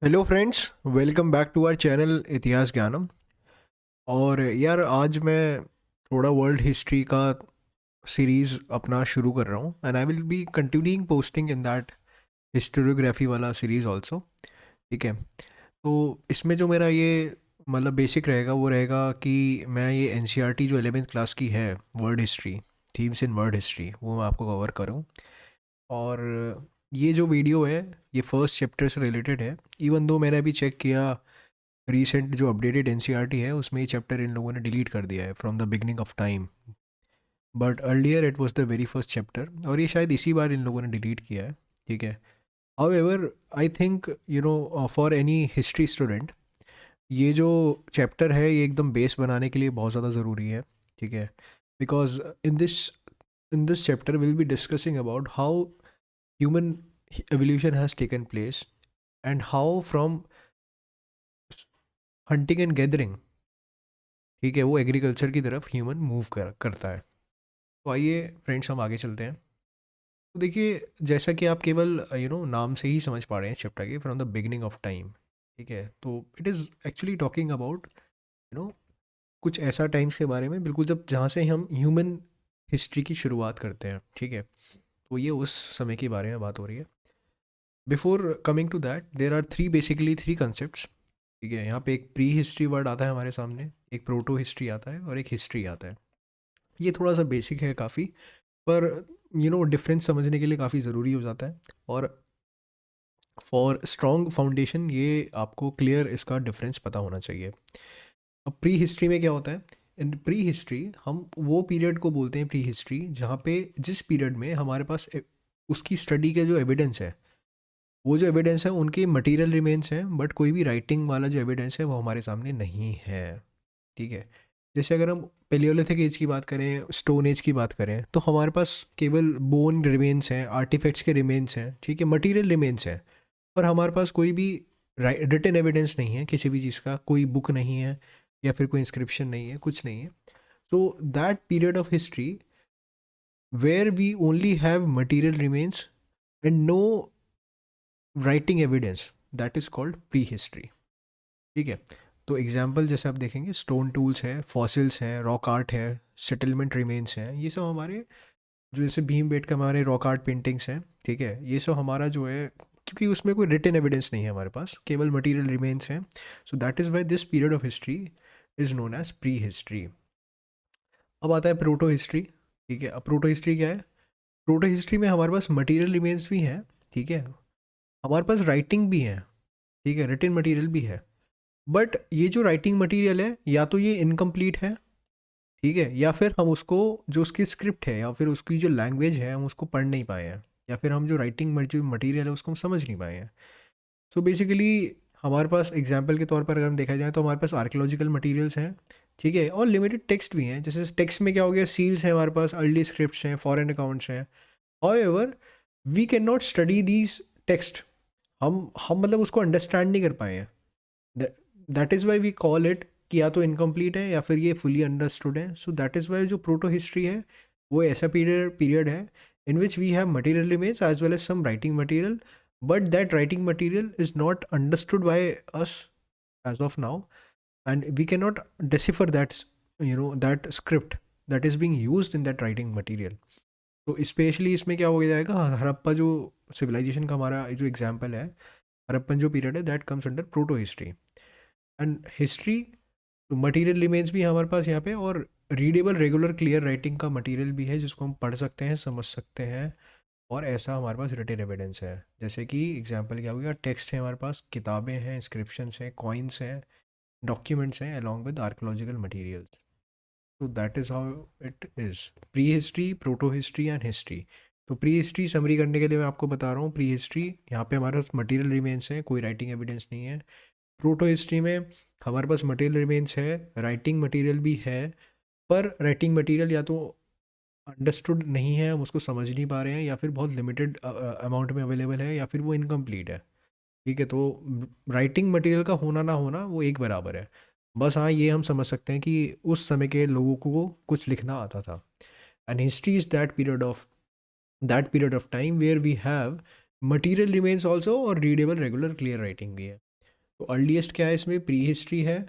Hello friends, welcome back to our channel Itihas Gyanam. और यार आज मैं थोड़ा वर्ल्ड हिस्ट्री का सीरीज़ अपना शुरू कर रहा हूँ and I will be continuing posting in that historiography वाला सीरीज़ ऑल्सो। ठीक है। तो इसमें जो मेरा ये मतलब बेसिक रहेगा वो रहेगा कि मैं ये एनसीईआरटी जो 11th क्लास की है, world history, themes in world history, वो मैं आपको कवर करूँ। और ये जो वीडियो है ये फर्स्ट चैप्टर से रिलेटेड है। इवन दो मैंने अभी चेक किया, रीसेंट जो अपडेटेड एनसीईआरटी है उसमें ये चैप्टर इन लोगों ने डिलीट कर दिया है from the beginning of time. But earlier it was the very first chapter और ये शायद इसी बार इन लोगों ने डिलीट किया है। ठीक है। However I think for any history student ये जो चैप्टर है ये एकदम बेस बनाने के लिए बहुत ज़्यादा ज़रूरी है। ठीक है। Because in this chapter will be discussing about how human evolution has taken place and how from hunting and gathering, ठीक है, वो एग्रीकल्चर की तरफ ह्यूमन मूव करता है। तो आइए फ्रेंड्स हम आगे चलते हैं। तो देखिए, जैसा कि आप केवल नाम से ही समझ पा रहे हैं इस चैप्टर के, from the beginning of time. ठीक है। तो it is actually talking about कुछ ऐसा टाइम्स के बारे में, बिल्कुल जब जहाँ से हम ह्यूमन हिस्ट्री की शुरुआत करते हैं। ठीक है। तो ये उस समय के बारे में बात हो रही है। Before coming to that there are basically three concept. ठीक है। यहाँ पे एक प्री हिस्ट्री वर्ड आता है हमारे सामने, एक प्रोटो हिस्ट्री आता है और एक हिस्ट्री आता है। ये थोड़ा सा बेसिक है काफ़ी, पर डिफरेंस समझने के लिए काफ़ी ज़रूरी हो जाता है। और फॉर स्ट्रॉन्ग फाउंडेशन ये आपको क्लियर इसका डिफरेंस पता होना चाहिए। अब प्री हिस्ट्री में क्या होता है? इन प्री हिस्ट्री हम वो पीरियड को बोलते हैं प्री हिस्ट्री जहाँ पे जिस पीरियड में हमारे पास उसकी स्टडी के जो एविडेंस है, वो जो एविडेंस है उनके मटेरियल रिमेन्स हैं, बट कोई भी राइटिंग वाला जो एविडेंस है वो हमारे सामने नहीं है। ठीक है। जैसे अगर हम पेलियोलिथिक एज की बात करें, स्टोन एज की बात करें, तो हमारे पास केवल बोन रिमेन्स हैं, आर्टिफैक्ट्स के रिमेन्स हैं, ठीक है, मटेरियल रिमेन्स हैं। पर हमारे पास कोई भी रिटन एविडेंस नहीं है किसी भी चीज़ का, कोई बुक नहीं है या फिर कोई इंस्क्रिप्शन नहीं है, कुछ नहीं है। So that period of history where we only have material remains and no writing evidence, that is called pre history. ठीक है। तो एग्जाम्पल जैसे आप देखेंगे, स्टोन टूल्स है, फॉसिल्स हैं, रॉक आर्ट है, सेटलमेंट रिमेन्स हैं, ये सब हमारे जो जैसे भीम बेट का हमारे रॉक आर्ट पेंटिंग्स हैं। ठीक है। ये सब हमारा जो है, क्योंकि उसमें कोई रिटन एविडेंस नहीं है हमारे पास, केवल मटेरियल रिमेन्स हैं। So that is why this period of history is known as pre history. अब आता है प्रोटो हिस्ट्री। ठीक है। अब प्रोटो हिस्ट्री क्या है? प्रोटो हिस्ट्री में हमारे पास मटेरियल रिमेन्स भी हैं। ठीक है। हमारे पास राइटिंग भी है, ठीक है, रिटन मटेरियल भी है। बट ये जो राइटिंग मटेरियल है या तो ये इनकम्प्लीट है, ठीक है, या फिर हम उसको, जो उसकी स्क्रिप्ट है या फिर उसकी जो लैंग्वेज है, हम उसको पढ़ नहीं पाए हैं, या फिर हम जो राइटिंग जो मटेरियल है उसको हम समझ नहीं पाए हैं। सो बेसिकली हमारे पास एग्जाम्पल के तौर पर अगर हम देखा जाए तो हमारे पास आर्कियोलॉजिकल मटेरियल्स हैं। ठीक है। और लिमिटेड टेक्स्ट भी हैं। जैसे टेक्स्ट में क्या हो गया, सील्स हैं हमारे पास, अर्ली स्क्रिप्ट्स हैं, फॉरेन अकाउंट्स हैं। However we can not study these text. हम मतलब उसको अंडरस्टैंड नहीं कर पाए हैं। That is why we call it कि या तो इनकम्प्लीट है या फिर ये फुली अंडरस्टूड है। सो दैट इज़ वाई जो प्रोटो हिस्ट्री है वो ऐसा पीरियड है in which we have material image as well as some writing material, but that writing material is not understood by us as of now, and we can not decipher that that script that is being used in that writing material. तो specially इसमें क्या हो जाएगा, हड़प्पा जो civilisation का हमारा जो example है, हड़प्पन जो पीरियड है, that comes under proto history. And history तो मटेरियल रिमेन्स भी है हमारे पास यहाँ पे, और रीडेबल रेगुलर क्लियर राइटिंग का मटेरियल भी है जिसको हम पढ़ सकते हैं, समझ सकते हैं। और ऐसा हमारे पास रिटन एविडेंस है। जैसे कि एग्जांपल क्या हो गया, टेक्स्ट है हमारे पास, किताबें हैं, इंस्क्रिप्शंस हैं, कॉइन्स हैं, डॉक्यूमेंट्स हैं, अलॉन्ग विद आर्कोलॉजिकल मटेरियल्स। तो that is how it is pre history, proto history and history. तो प्री हिस्ट्री समरी करने के लिए मैं आपको बता रहा हूँ, प्री हिस्ट्री यहाँ पे हमारे पास मटेरियल रिमेन्स हैं, कोई राइटिंग एविडेंस नहीं है। प्रोटो हिस्ट्री में हमारे पास मटेरियल रिमेन्स है, राइटिंग मटेरियल भी है, पर राइटिंग मटेरियल या तो अंडरस्टूड नहीं है, हम उसको समझ नहीं पा रहे हैं, या फिर बहुत लिमिटेड अमाउंट में अवेलेबल है, या फिर वो इनकम्प्लीट है। ठीक है। तो राइटिंग मटेरियल का होना ना होना वो एक बराबर है। बस हाँ, ये हम समझ सकते हैं कि उस समय के लोगों को कुछ लिखना आता था। And history is that period of time where we have material remains also, और रीडेबल रेगुलर क्लियर राइटिंग भी है। तो अर्लीस्ट क्या है इसमें, प्री हिस्ट्री है,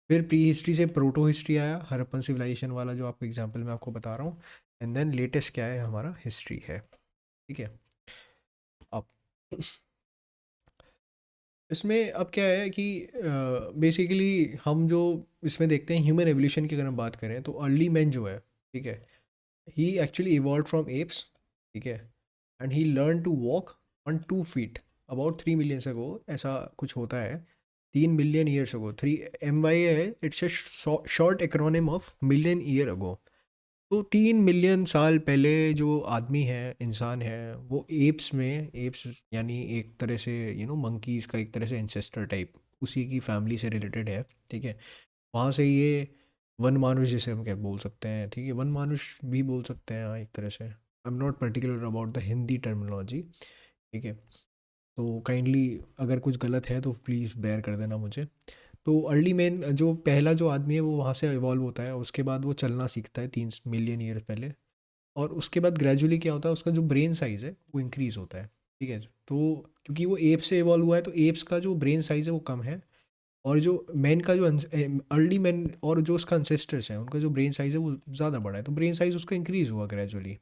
फिर प्री हिस्ट्री से प्रोटो हिस्ट्री आया, हरप्पन सिविलाइजेशन वाला जो आपको एग्जांपल मैं आपको बता रहा हूँ, एंड देन लेटेस्ट क्या है हमारा हिस्ट्री है। ठीक है। अब इसमें अब क्या है कि बेसिकली हम जो इसमें देखते हैं ह्यूमन एवोल्यूशन की अगर हम बात करें तो अर्ली मैन जो है, ठीक है, he actually evolve from apes, ठीक है, and he learn to walk on 2 feet about 3 million ago, ऐसा कुछ होता है, 3 मिलियन ईयर्स अगो, 3 MY है, it's a short acronym of million year ago. तो 3 मिलियन साल पहले जो आदमी है, इंसान है, वो एप्स में, एप्स यानी एक तरह से मंकीज़ का एक तरह से इंसेस्टर टाइप, उसी की फैमिली से रिलेटेड है। ठीक है। वहाँ से ये वन मानुष जिसे हम क्या बोल सकते हैं, ठीक है, वन मानुष भी बोल सकते हैं हाँ, एक तरह से। I am not particular about the Hindi terminology. ठीक है। तो काइंडली अगर कुछ गलत है तो प्लीज़ बेयर कर देना मुझे। तो अर्ली मैन जो पहला जो आदमी है वो वहाँ से इवॉल्व होता है, उसके बाद वो चलना सीखता है 3 मिलियन ईयर पहले, और उसके बाद ग्रेजुअली क्या होता है, उसका जो ब्रेन साइज़ है वो इंक्रीज़ होता है। ठीक है। तो क्योंकि वो एप से इवॉल्व हुआ है तो एप्स का जो ब्रेन साइज़ है वो कम है, और जो मैन का जो अर्ली मैन और जो उसका अनसेस्टर्स हैं उनका जो ब्रेन साइज़ है वो ज़्यादा बड़ा है, तो ब्रेन साइज़ उसका इंक्रीज़ हुआ ग्रेजुअली।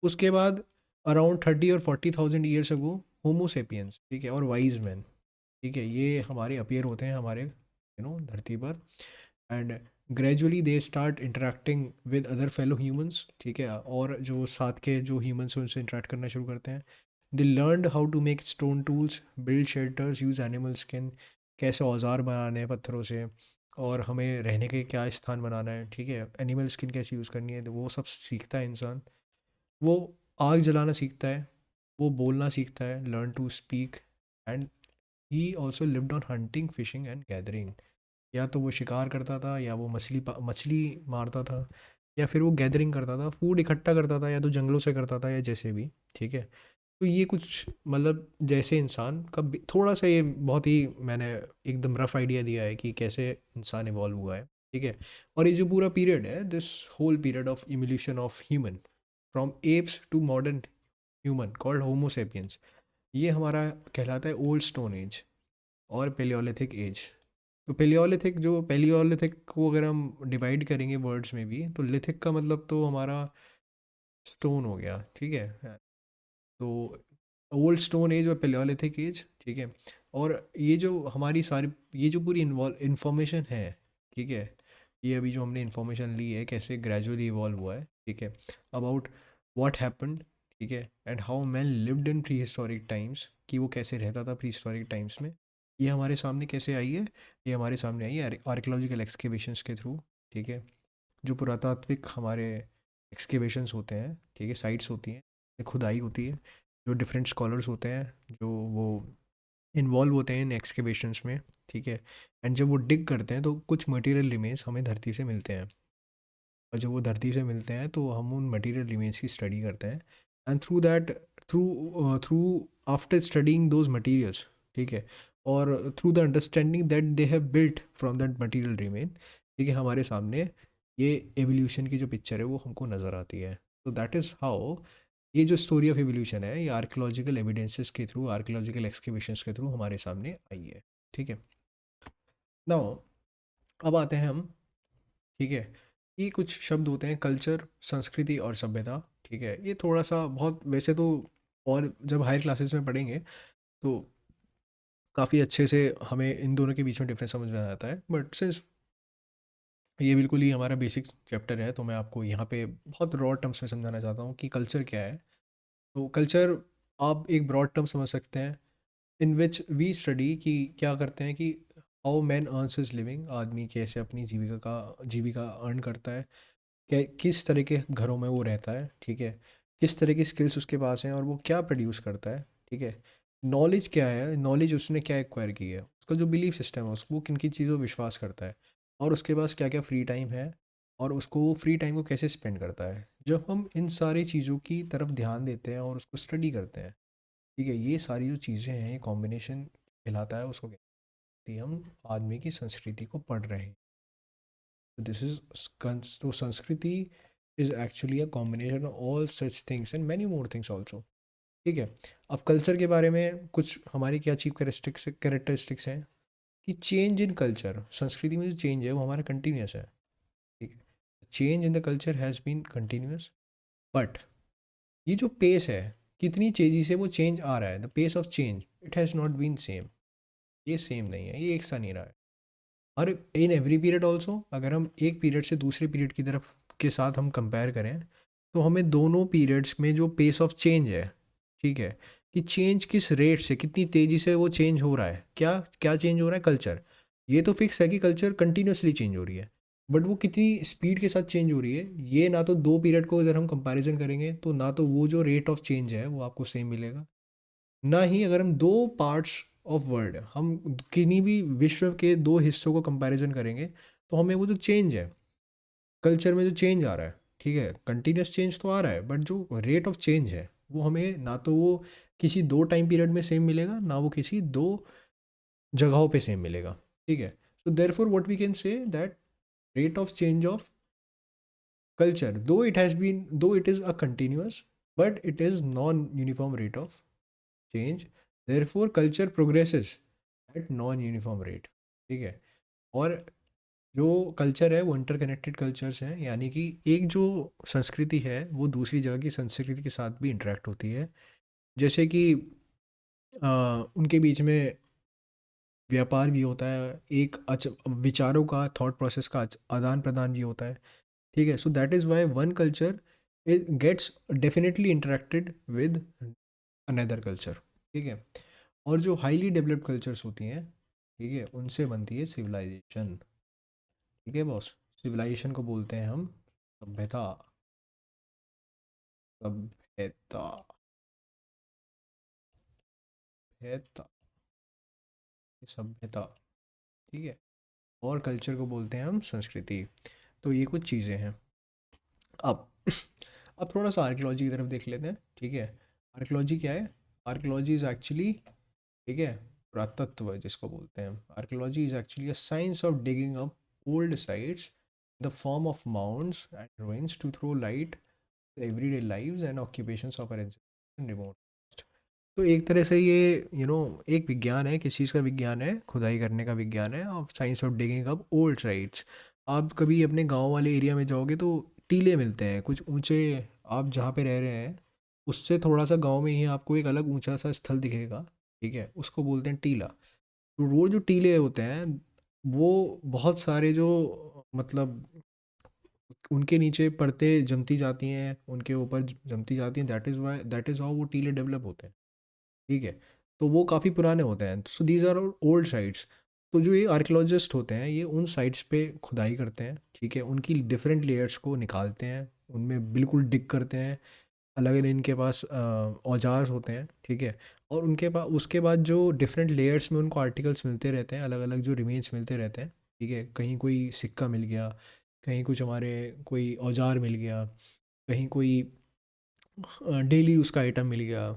उसके बाद अराउंड 30 और 40,000 ईयर्स अगो होमोसेपियंस, ठीक है, और वाइज मैन, ठीक है, ये हमारे अपीयर होते हैं हमारे धरती पर, and gradually they start interacting with other fellow humans, ठीक है, और जो साथ के जो ह्यूमंस हैं उनसे इंटरेक्ट करना शुरू करते हैं। They learned how to make stone tools, build shelters, use animal skin, कैसे औजार बनाने हैं पत्थरों से, और हमें रहने के क्या स्थान बनाना है, ठीक है, एनिमल स्किन कैसे यूज़ करनी है, तो वो सब सीखता है इंसान। वो आग जलाना सीखता है, वो बोलना सीखता है, learn to speak, and he also lived on hunting, fishing and gathering. या तो वो शिकार करता था, या वो मछली मारता था, या फिर वो गैदरिंग करता था, फूड इकट्ठा करता था, या तो जंगलों से करता था, या जैसे भी। ठीक है। तो ये कुछ मतलब जैसे इंसान का थोड़ा सा, ये बहुत ही मैंने एकदम रफ आइडिया दिया है कि कैसे इंसान इवॉल्व हुआ है। ठीक है। और ये जो पूरा पीरियड है, this whole period of evolution of human from apes to modern human called homo sapiens, ये हमारा कहलाता है ओल्ड स्टोन एज और पेलियोलिथिक एज। तो पेलियोलिथिक को अगर हम डिवाइड करेंगे वर्ड्स में भी, तो लिथिक का मतलब तो हमारा स्टोन हो गया। ठीक है। तो ओल्ड स्टोन एज और पेलियोलिथिक एज, ठीक है। और ये जो हमारी सारी, ये जो पूरी इंफॉर्मेशन है, ठीक है, ये अभी जो हमने इंफॉर्मेशन ली है कैसे ग्रेजुअली इवॉल्व हुआ है, ठीक है, अबाउट व्हाट हैपेंड, ठीक है, and how man lived in pre historic times, कि वो कैसे रहता था प्री हिस्टोरिक टाइम्स में, ये हमारे सामने कैसे आई है, ये हमारे सामने आई है आर्कियोलॉजिकल एक्सकेवेशंस के थ्रू। ठीक है। जो पुरातात्विक हमारे एक्सकेवेशंस होते हैं, ठीक है, साइट्स होती हैं, खुदाई होती है, जो डिफरेंट स्कॉलर्स होते हैं जो वो इन्वॉल्व होते हैं इन एक्सकेवेशंस में। ठीक है। एंड जब वो डिग करते हैं तो कुछ मटेरियल रिमेन्स हमें धरती से मिलते हैं, और जब वो धरती से मिलते हैं तो हम उन मटेरियल रिमेन्स की स्टडी करते हैं, and through that, through after studying those materials, ठीक है, और through the understanding that they have built from that material remain, ठीक है, हमारे सामने ये एवोल्यूशन की जो पिक्चर है वो हमको नज़र आती है। तो दैट इज़ हाउ ये जो स्टोरी ऑफ एवोल्यूशन है, ये आर्कियोलॉजिकल एविडेंसेस के थ्रू, आर्कियोलॉजिकल एक्सकेवेशंस के थ्रू हमारे सामने आई है। ठीक है। नाउ अब आते हैं हम, ठीक है, ये कुछ शब्द होते हैं कल्चर, संस्कृति और सभ्यता। ठीक है। ये थोड़ा सा बहुत वैसे तो, और जब हायर क्लासेस में पढ़ेंगे तो काफ़ी अच्छे से हमें इन दोनों के बीच में डिफरेंस समझ में आ जाता है, बट सिंस ये बिल्कुल ही हमारा बेसिक चैप्टर है तो मैं आपको यहाँ पे बहुत ब्रॉड टर्म्स में समझाना चाहता हूँ कि कल्चर क्या है। तो कल्चर आप एक ब्रॉड टर्म समझ सकते हैं, इन विच वी स्टडी कि क्या करते हैं कि how man earns his living, आदमी कैसे अपनी जीविका अर्न करता है, क्या किस तरह के घरों में वो रहता है, ठीक है, किस तरह की स्किल्स उसके पास हैं और वो क्या प्रोड्यूस करता है। ठीक है। नॉलेज क्या है, नॉलेज उसने क्या एक्वायर की है, उसका जो बिलीफ सिस्टम है उसको, वो किन किन चीज़ों पर विश्वास करता है, और उसके पास क्या क्या फ्री टाइम है, और उसको वो फ्री टाइम को कैसे स्पेंड करता है। जब हम इन सारी चीज़ों की तरफ ध्यान देते हैं और उसको स्टडी करते हैं, ठीक है, ये सारी जो चीज़ें हैं, ये कॉम्बिनेशन कहलाता है, उसको कहते हैं हम आदमी की संस्कृति को पढ़ रहे हैं। दिस इज, तो संस्कृति is actually a combination of all such things and many more things also. ठीक है। अब कल्चर के बारे में कुछ हमारी क्या चीफ कैरेक्टरिस्टिक्स हैं, कि चेंज इन कल्चर, संस्कृति में जो चेंज है वो हमारा कंटिन्यूस है, ठीक है। Change in the culture has been continuous, but ये जो पेस है, कितनी तेजी से वो चेंज आ रहा है, the pace of change it has not been same. ये सेम नहीं है, ये एक सा नहीं रहा है। और इन एवरी पीरियड ऑल्सो, अगर हम एक पीरियड से दूसरे पीरियड की तरफ के साथ हम कंपेयर करें, तो हमें दोनों पीरियड्स में जो पेस ऑफ चेंज है, ठीक है, कि चेंज किस रेट से, कितनी तेज़ी से वो चेंज हो रहा है, क्या क्या चेंज हो रहा है, कल्चर। ये तो फिक्स है कि कल्चर कंटिन्यूसली चेंज हो रही है, बट वो कितनी स्पीड के साथ चेंज हो रही है, ये ना तो दो पीरियड को अगर हम कंपैरिजन करेंगे तो ना तो वो जो रेट ऑफ चेंज है वो आपको सेम मिलेगा, ना ही अगर हम दो पार्ट्स ऑफ वर्ल्ड, हम किन्हीं भी विश्व के दो हिस्सों को कंपैरिजन करेंगे, तो हमें वो जो चेंज है कल्चर में, जो चेंज आ रहा है, ठीक है, कंटिन्यूस चेंज तो आ रहा है, बट जो रेट ऑफ चेंज है वो हमें ना तो वो किसी दो टाइम पीरियड में सेम मिलेगा, ना वो किसी दो जगहों पे सेम मिलेगा, ठीक है। So therefore what we can say that rate of change of culture, though it is a continuous, but it is non-uniform rate of change, therefore culture progresses at non-uniform rate, ठीक है। और जो culture है वो interconnected cultures हैं, यानी कि एक जो संस्कृति है वो दूसरी जगह की संस्कृति के साथ भी इंटरेक्ट होती है, जैसे कि उनके बीच में व्यापार भी होता है, एक विचारों का, थॉट प्रोसेस का आदान प्रदान भी होता है, ठीक है। So that is why one culture gets definitely interacted with another culture, ठीक है। और जो हाईली डेवलप्ड कल्चर्स होती हैं, ठीक है, उनसे बनती है सिविलाइजेशन, ठीक है बॉस। सिविलाइजेशन को बोलते हैं हम सभ्यता, सभ्यता, सभ्यता, सभ्यता, ठीक है। और कल्चर को बोलते हैं हम संस्कृति। तो ये कुछ चीज़ें हैं। अब अब थोड़ा सा आर्कियोलॉजी की तरफ देख लेते हैं, ठीक है। आर्कियोलॉजी क्या है? आर्कियोलॉजी इज़ एक्चुअली, ठीक है, पुरातत्व जिसको बोलते हैं, archaeology is actually a science of digging up old sites, the form of mounts and ruins to throw light everyday lives and occupations of remote. तो एक तरह से ये एक विज्ञान है, किस चीज़ का विज्ञान है? खुदाई करने का विज्ञान है, of science of digging up old sites. आप कभी अपने गांव वाले एरिया में जाओगे तो टीले मिलते हैं कुछ ऊंचे, आप जहाँ पे रह रहे हैं उससे थोड़ा सा गांव में ही आपको एक अलग ऊंचा सा स्थल दिखेगा, ठीक है, उसको बोलते हैं टीला। तो वो जो टीले होते हैं वो बहुत सारे जो, मतलब उनके नीचे परतें जमती जाती हैं, उनके ऊपर जमती जाती हैं, दैट इज़ हाउ वो टीले डेवलप होते हैं, ठीक है। तो वो काफ़ी पुराने होते हैं, so these are old sites. तो जो ये आर्कियोलॉजिस्ट होते हैं ये उन साइट्स पे खुदाई करते हैं, ठीक है, उनकी डिफरेंट लेयर्स को निकालते हैं, उनमें बिल्कुल डिग करते हैं, अलग अलग इनके पास औजार होते हैं, ठीक है। और उनके पास उसके बाद जो डिफरेंट लेयर्स में उनको आर्टिकल्स मिलते रहते हैं, अलग अलग जो रिमेन्स मिलते रहते हैं, ठीक है, कहीं कोई सिक्का मिल गया, कहीं कुछ हमारे कोई औजार मिल गया, कहीं कोई डेली उसका आइटम मिल गया,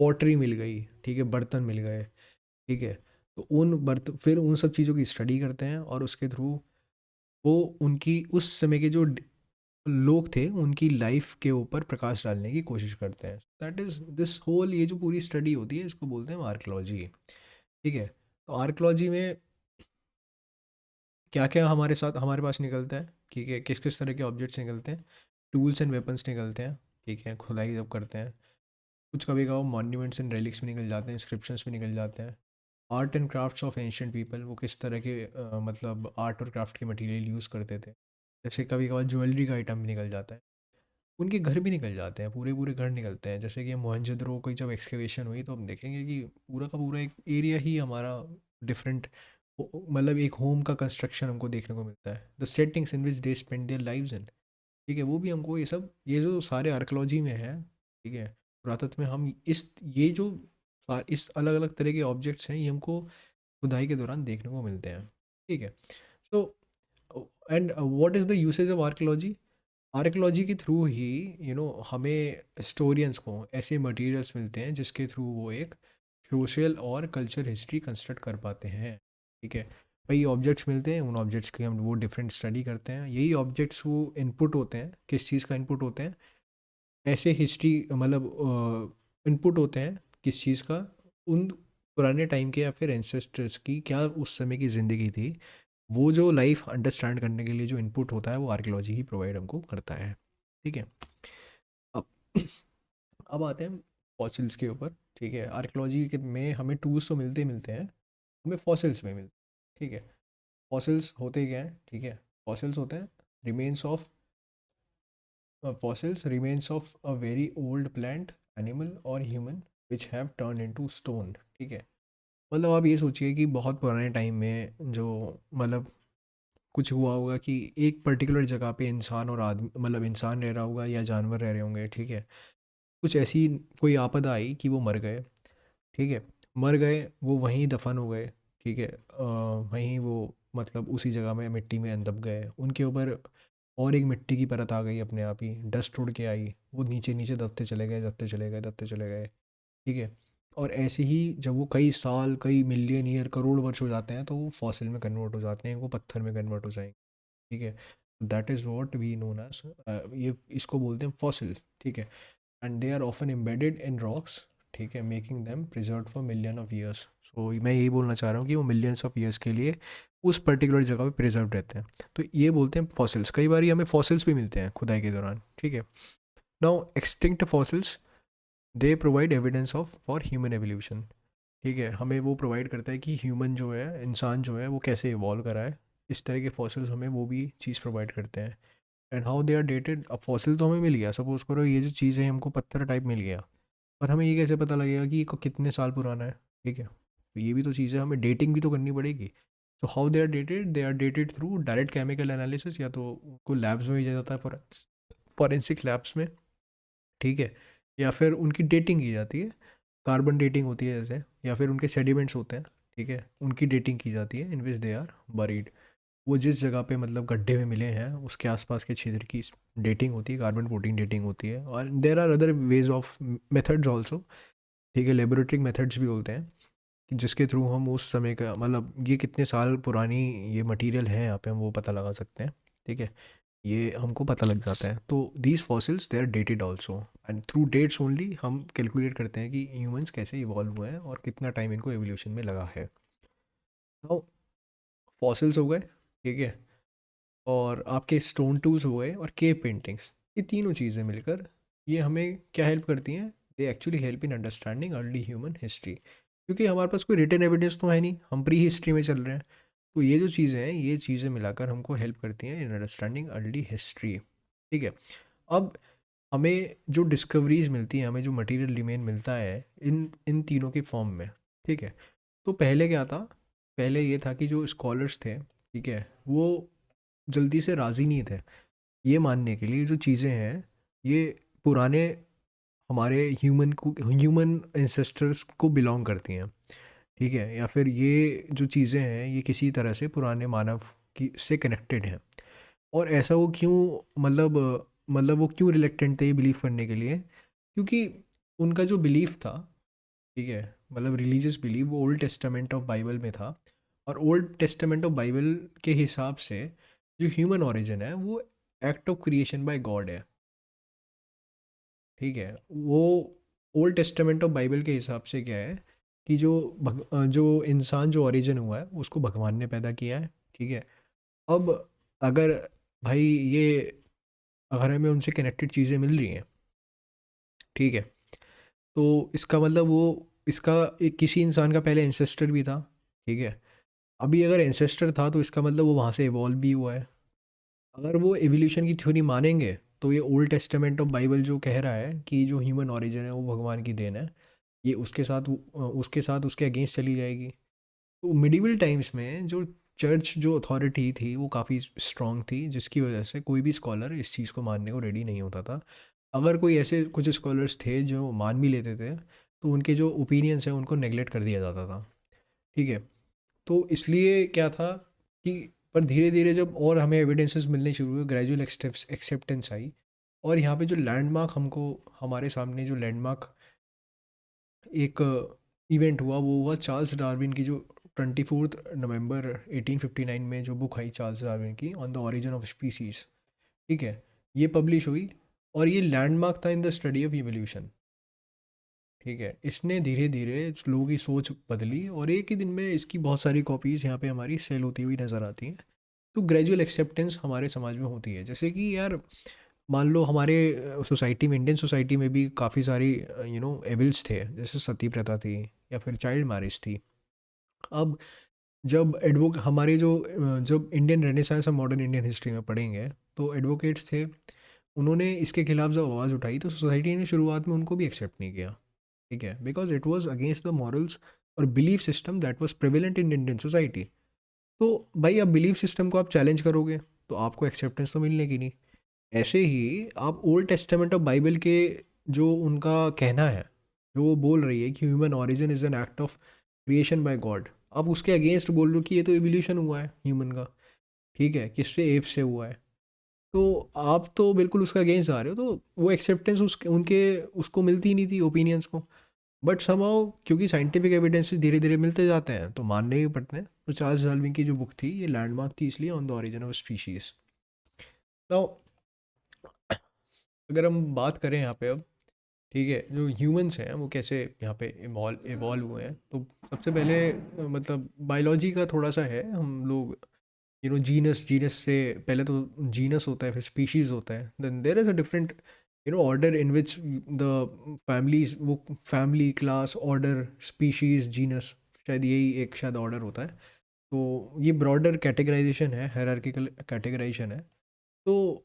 पॉटरी मिल गई, ठीक है, बर्तन मिल गए, ठीक है। तो उन बर्तन, फिर उन सब चीज़ों की स्टडी करते हैं और उसके थ्रू वो उनकी उस समय के जो लोग थे उनकी लाइफ के ऊपर प्रकाश डालने की कोशिश करते हैं। दैट इज़ दिस होल, ये जो पूरी स्टडी होती है इसको बोलते हैं आर्कियोलॉजी, ठीक है। तो आर्कियोलॉजी में क्या क्या हमारे साथ हमारे पास निकलता है, ठीक है, किस किस तरह के ऑब्जेक्ट्स निकलते हैं, टूल्स एंड वेपन्स निकलते हैं, ठीक है, खुदाई जब करते हैं। कुछ कभी कभार मॉन्यूमेंट्स एंड रेलिक्स भी निकल जाते हैं, इंस्क्रिप्शंस भी निकल जाते हैं। Art and crafts of ancient people, वो किस तरह के मतलब आर्ट और क्राफ्ट के मटेरियल यूज़ करते थे, जैसे कभी कभार ज्वेलरी का आइटम भी निकल जाता है। उनके घर भी निकल जाते हैं, पूरे पूरे घर निकलते हैं, जैसे कि मोहनजोदड़ो की जब एक्सकेवेशन हुई तो हम देखेंगे कि पूरा का पूरा एक एरिया ही हमारा डिफरेंट, मतलब एक होम का कंस्ट्रक्शन हमको देखने को मिलता है, the settings in which they spend their lives in, ठीक है। वो भी हमको ये सब, ये जो सारे आर्कियोलॉजी में है, ठीक है, पुरातत्व में, हम ये जो इस अलग अलग तरह के ऑब्जेक्ट्स हैं ये हमको खुदाई के दौरान देखने को मिलते हैं, ठीक है। So and what is the usage of archaeology? Archaeology के थ्रू ही हमें हिस्टोरियंस को ऐसे मटेरियल्स मिलते हैं जिसके थ्रू वो एक सोशल और कल्चर हिस्ट्री कंस्ट्रक्ट कर पाते हैं, ठीक है। भाई ऑब्जेक्ट्स मिलते हैं, उन ऑब्जेक्ट्स की हम वो डिफरेंट स्टडी करते हैं, यही ऑब्जेक्ट्स वो इनपुट होते हैं, किस चीज़ का इनपुट होते हैं, ऐसे हिस्ट्री, मतलब इनपुट होते हैं किस चीज़ का, उन पुराने टाइम के या फिर एंसेस्टर्स की क्या उस समय की ज़िंदगी थी, वो जो लाइफ अंडरस्टैंड करने के लिए जो इनपुट होता है वो आर्कियोलॉजी ही प्रोवाइड हमको करता है। ठीक है। अब अब आते हैं फॉसिल्स के ऊपर। ठीक है, आर्कियोलॉजी के में हमें टूल्स तो मिलते ही मिलते हैं, हमें फॉसिल्स में मिलते हैं। ठीक है, फॉसिल्स होते क्या हैं? ठीक है, फॉसिल्स होते हैं remains of fossils remains of a very old plant, animal और human which have turn into stone. ठीक है, मतलब आप ये सोचिए कि बहुत पुराने टाइम में जो मतलब कुछ हुआ होगा कि एक पर्टिकुलर जगह पे इंसान और आदमी, मतलब इंसान रह रहा होगा या जानवर रह रहे होंगे। ठीक है, कुछ ऐसी कोई आपदा आई कि वो मर गए। ठीक है, मर गए, वो वहीं दफन हो गए। ठीक है, वहीं वो मतलब उसी जगह में मिट्टी में दब गए, उनके ऊपर और एक मिट्टी की परत आ गई अपने आप ही, डस्ट उड़ के आई, वो नीचे नीचे दबते चले गए, दबते चले गए, दबते चले गए। ठीक है, और ऐसे ही जब वो कई साल, कई मिलियन ईयर, करोड़ वर्ष हो जाते हैं तो वो फॉसिल में कन्वर्ट हो जाते हैं, वो पत्थर में कन्वर्ट हो जाएंगे। ठीक है, that is what we known as, ये इसको बोलते हैं फॉसिल। ठीक है, and they are often embedded in rocks. ठीक है, making them preserve for million of years. So मैं यही बोलना चाह रहा हूँ कि वो मिलियंस ऑफ ईयर्स के लिए उस पर्टिकुलर जगह पे प्रिजर्व रहते हैं। तो ये बोलते हैं फॉसिल्स। कई बार हमें फॉसिल्स भी मिलते हैं खुदाई के दौरान। ठीक है, now extinct fossils, they provide evidence of for human evolution. ठीक है, हमें वो प्रोवाइड करता है कि ह्यूमन जो है, इंसान जो है, वो कैसे इवॉल्व करा है। इस तरह के फॉसिल्स हमें वो भी चीज़ प्रोवाइड करते हैं। And how they are dated. अब फॉसिल तो हमें मिल गया, सपोज करो ये जो चीज़ है हमको पत्थर टाइप मिल गया, पर हमें ये कैसे पता लगेगा कि ये कितने साल पुराना है? ठीक है, तो ये भी तो चीज़ है, हमें डेटिंग भी तो करनी पड़ेगी। तो how they are dated through direct chemical analysis, या तो उनको लैब्स में भेजा जाता है, फॉरेंसिक लैब्स में। ठीक है, या फिर उनकी डेटिंग की जाती है, कार्बन डेटिंग होती है जैसे, या फिर उनके सेडिमेंट्स होते हैं। ठीक है, उनकी डेटिंग की जाती है, in which they are buried. वो जिस जगह पे मतलब गड्ढे में मिले हैं उसके आसपास के क्षेत्र की डेटिंग होती है, कार्बन 14 डेटिंग होती है। और there are other ways of methods also. ठीक है, लेबोरेटरी मेथड्स भी बोलते हैं, कि जिसके थ्रू हम उस समय का मतलब ये कितने साल पुरानी ये मटेरियल है यहाँ पे, हम वो पता लगा सकते हैं। ठीक है, ये हमको पता लग जाता है। तो these fossils they are dated also, and through dates only हम कैलकुलेट करते हैं कि ह्यूमंस कैसे इवॉल्व हुए हैं और कितना टाइम इनको एवोल्यूशन में लगा है। तो फॉसिल्स हो गए। ठीक है, और आपके स्टोन टूल्स हो गए और केव पेंटिंग्स, ये तीनों चीज़ें मिलकर ये हमें क्या हेल्प करती हैं? They actually help in understanding early human history. क्योंकि हमारे पास कोई रिटन एविडेंस तो है नहीं, हम प्री हिस्ट्री में चल रहे हैं। तो ये जो चीज़ें हैं, ये चीज़ें मिलाकर हमको हेल्प करती हैं इन अंडरस्टैंडिंग अर्ली हिस्ट्री। ठीक है, अब हमें जो डिस्कवरीज मिलती हैं, हमें जो मटेरियल रिमेन मिलता है इन इन तीनों के फॉर्म में। ठीक है, तो पहले क्या था? पहले ये था कि जो स्कॉलर्स थे, ठीक है, वो जल्दी से राज़ी नहीं थे ये मानने के लिए जो चीज़ें हैं ये पुराने हमारे ह्यूमन एंसेस्टर्स को बिलोंग करती हैं। ठीक है, या फिर ये जो चीज़ें हैं ये किसी तरह से पुराने मानव की से कनेक्टेड हैं। और ऐसा वो क्यों, मतलब वो क्यों रिलेक्टेंट थे ये बिलीव करने के लिए? क्योंकि उनका जो बिलीफ था, ठीक है, मतलब रिलीजियस बिलीफ, वो ओल्ड टेस्टामेंट ऑफ बाइबल में था। और ओल्ड टेस्टामेंट ऑफ बाइबल के हिसाब से जो ह्यूमन ओरिजिन है वो act of creation bye God है। ठीक है, वो ओल्ड टेस्टामेंट ऑफ बाइबल के हिसाब से क्या है कि जो इंसान जो ओरिजिन हुआ है उसको भगवान ने पैदा किया है। ठीक है, अब अगर भाई ये अगर हमें उनसे कनेक्टेड चीज़ें मिल रही हैं, ठीक है, तो इसका मतलब वो इसका एक किसी इंसान का पहले एंसेस्टर भी था। ठीक है, अभी अगर एंसेस्टर था तो इसका मतलब वो वहाँ से इवॉल्व भी हुआ है। अगर वो एवोल्यूशन की थ्योरी मानेंगे तो ये ओल्ड टेस्टामेंट ऑफ बाइबल जो कह रहा है कि जो ह्यूमन ओरिजिन है वो भगवान की देन है, ये उसके साथ उसके अगेंस्ट चली जाएगी। तो मिडिवल टाइम्स में जो चर्च जो अथॉरिटी थी वो काफ़ी स्ट्रांग थी, जिसकी वजह से कोई भी स्कॉलर इस चीज़ को मानने को रेडी नहीं होता था। अगर कोई ऐसे कुछ स्कॉलर्स थे जो मान भी लेते थे तो उनके जो ओपिनियंस हैं उनको नेगलेक्ट कर दिया जाता था। ठीक है, तो इसलिए क्या था कि पर धीरे धीरे जब और हमें एविडेंसेस मिलने शुरू हुए, ग्रेजुअल एक्सेप्टेंस आई। और यहाँ पे जो लैंडमार्क हमको हमारे सामने जो लैंडमार्क एक इवेंट हुआ वो हुआ चार्ल्स डार्विन की जो 24 नवंबर 1859 में जो बुक आई चार्ल्स डार्विन की on the origin of species. ठीक है, ये पब्लिश हुई और ये लैंडमार्क था in the study of evolution. ठीक है, इसने धीरे धीरे लोगों की सोच बदली और एक ही दिन में इसकी बहुत सारी कॉपीज़ यहाँ पे हमारी सेल होती हुई नज़र आती हैं। तो ग्रेजुअल एक्सेप्टेंस हमारे समाज में होती है, जैसे कि यार मान लो हमारे सोसाइटी में, इंडियन सोसाइटी में भी काफ़ी सारी एविल्स थे, जैसे सती प्रथा थी या फिर चाइल्ड मैरिज थी। अब जब हमारे जब इंडियन रेनेसांस और मॉडर्न इंडियन हिस्ट्री में पढ़ेंगे, तो एडवोकेट्स थे, उन्होंने इसके खिलाफ जब आवाज़ उठाई तो सोसाइटी ने शुरुआत में उनको भी एक्सेप्ट नहीं किया। ठीक है, because it was against the morals और belief system that was prevalent in Indian society. तो भाई अब बिलीफ सिस्टम को आप चैलेंज करोगे तो आपको एक्सेप्टेंस तो मिलने की नहीं। ऐसे ही आप ओल्ड टेस्टामेंट ऑफ बाइबल के जो उनका कहना है, जो वो बोल रही है कि human origin is an act of creation bye God, आप उसके अगेंस्ट बोल रहे हो कि ये तो एवोल्यूशन हुआ है ह्यूमन का। ठीक है, किससे, एप से हुआ है। तो आप तो बिल्कुल उसका अगेंस्ट जा रहे हो, तो वो एक्सेप्टेंस उसके उनके उसको मिलती ही नहीं थी ओपिनियंस को। बट समहाउ क्योंकि साइंटिफिक एविडेंसेस धीरे धीरे मिलते जाते हैं तो मानने ही पड़ते हैं। तो चार्ल्स डार्विन की जो बुक थी ये लैंडमार्क थी इसलिए, on the origin of species. तो अगर हम बात करें यहाँ पे अब, ठीक है, जो ह्यूमंस हैं वो कैसे यहाँ पे इवॉल्व हुए हैं, तो सबसे पहले मतलब बायोलॉजी का थोड़ा सा है। हम लोग जीनस जीनस से पहले तो जीनस होता है, फिर स्पीशीज होता है, then there is a different order in which the families, वो family, class, order, species, genus, शायद यही एक शायद ऑर्डर होता है। तो ये ब्रॉडर कैटेगराइजेशन है, हायरार्किकल कैटेगराइजेशन है। तो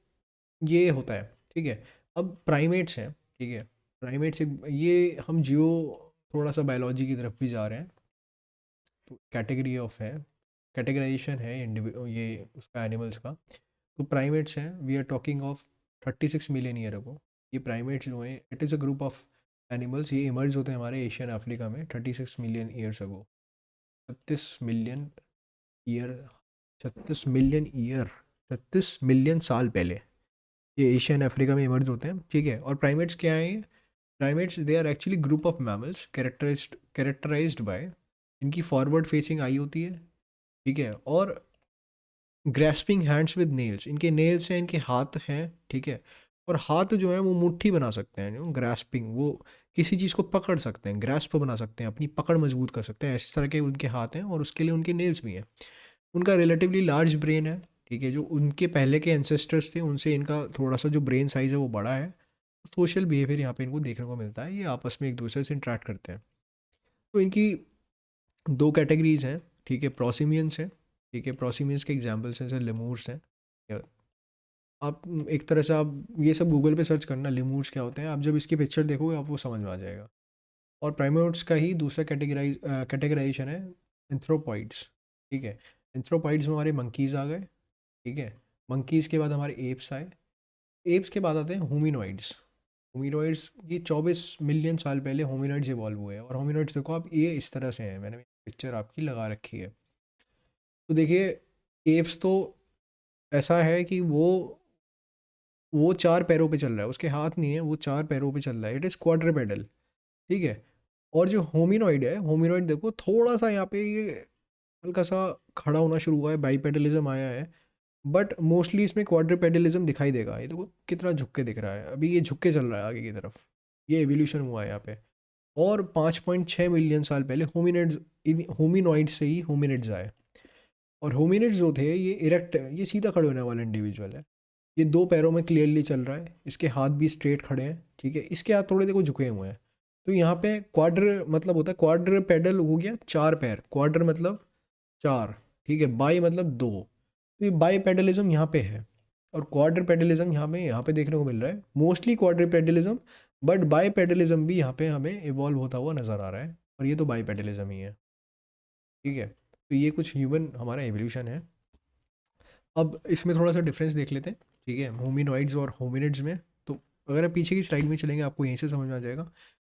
ये होता है। ठीक है, अब प्राइमेट्स हैं। ठीक है, प्राइमेट्स ये हम जियो थोड़ा सा बायोलॉजी की तरफ भी जा रहे हैं। तो कैटेगरी ऑफ है, कैटेगराइजेशन है ये उसका एनिमल्स का। तो प्राइमेट्स हैं, we are talking of 36 million year ago. ये प्राइमेट्स जो हैं, it is a group of animals, ये इमर्ज होते हैं हमारे एशियन अफ्रीका में 36 million years ago. 36 million year, 36 million year, 36 million साल पहले ये एशियन अफ्रीका में इमर्ज होते हैं। ठीक है, और प्राइमेट्स क्या है ये? Primates they are actually group of mammals characterised by, इनकी फॉरवर्ड फेसिंग आई होती है। ठीक है, और ग्रेस्पिंग हैंड्स विद नेल्स, इनके नेल्स हैं, इनके हाथ हैं। ठीक है, और हाथ जो है वो मुट्ठी बना सकते हैं, ग्रास्पिंग, वो किसी चीज़ को पकड़ सकते हैं, ग्रास्प बना सकते हैं, अपनी पकड़ मजबूत कर सकते हैं, इस तरह के उनके हाथ हैं और उसके लिए उनके नेल्स भी हैं। उनका रिलेटिवली लार्ज ब्रेन है। ठीक है, जो उनके पहले के एंसेस्टर्स थे उनसे इनका थोड़ा सा जो ब्रेन साइज़ है वो बड़ा है। सोशल बिहेवियर यहाँ पे इनको देखने को मिलता है, ये आपस में एक दूसरे से इंटरेक्ट करते हैं। तो इनकी दो कैटेगरीज हैं। ठीक है, प्रोसिमियंस हैं। ठीक है, प्रोसिमियंस के एग्जाम्पल्स हैं जैसे लेमूर्स हैं। या आप एक तरह से आप ये सब गूगल पे सर्च करना, लेमूर्स क्या होते हैं, आप जब इसकी पिक्चर देखोगे आपको समझ में आ जाएगा। और प्राइमेट्स का ही दूसरा कैटेगराइजेशन है एंथ्रोपॉइड्स। ठीक है, एंथ्रोपॉइड्स में हमारे मंकीज़ आ गए। ठीक है, मंकीज़ के बाद हमारे एप्स आए। एप्स के बाद आते हैं होमिनॉइड्स। होमिनॉइड्स ये 24 मिलियन साल पहले होमिनॉइड्स इवॉल्व हुए हैं। और होमिनॉइड्स देखो आप, ये इस तरह से हैं, मैंने पिक्चर आपकी लगा रखी है। तो देखिए, एप्स तो ऐसा है कि वो चार पैरों पे चल रहा है, उसके हाथ नहीं है, वो चार पैरों पे चल रहा है, इट इज़ क्वाड्रपेडल। ठीक है, और जो होमिनॉइड है, होमिनॉइड देखो थोड़ा सा यहाँ पे ये हल्का सा खड़ा होना शुरू हुआ है, बाईपेडलिज्म आया है। बट मोस्टली इसमें क्वाड्रपेडलिज्म दिखाई देगा। ये देखो कितना झुक के दिख रहा है, अभी ये झुक के चल रहा है आगे की तरफ। ये एवोल्यूशन हुआ है यहाँ पे। और 5.6 मिलियन साल पहले होमिनिड्स, होमिनॉइड से ही होमिनिड्स आए। और होमिनिड्स जो थे ये इरेक्ट, ये सीधा खड़े होने वाला इंडिविजुअल है। ये दो पैरों में क्लियरली चल रहा है, इसके हाथ भी स्ट्रेट खड़े हैं। ठीक है, इसके हाथ थोड़े देखो झुके हुए हैं। तो यहाँ पे क्वाड्र मतलब होता है, क्वाड्र पेडल हो गया चार पैर, क्वाड्र मतलब चार। ठीक है, बाई मतलब दो। तो ये बाई पेडलिज्म यहाँ पे है, और क्वाड्र पेडलिज्म यहाँ पे देखने को मिल रहा है, मोस्टली क्वाड्र पेडलिज्म। बट बाई पेडलिज्म भी यहाँ पे हमें इवॉल्व होता हुआ नज़र आ रहा है, और ये तो बाई पेडलिज्म ही है। ठीक है, तो ये कुछ ह्यूमन हमारा एवोल्यूशन है। अब इसमें थोड़ा सा डिफरेंस देख लेते हैं। ठीक है, होमिनॉइड्स और होमिनिड्स में। तो अगर आप पीछे की स्लाइड में चलेंगे आपको यहीं से समझ में आ जाएगा।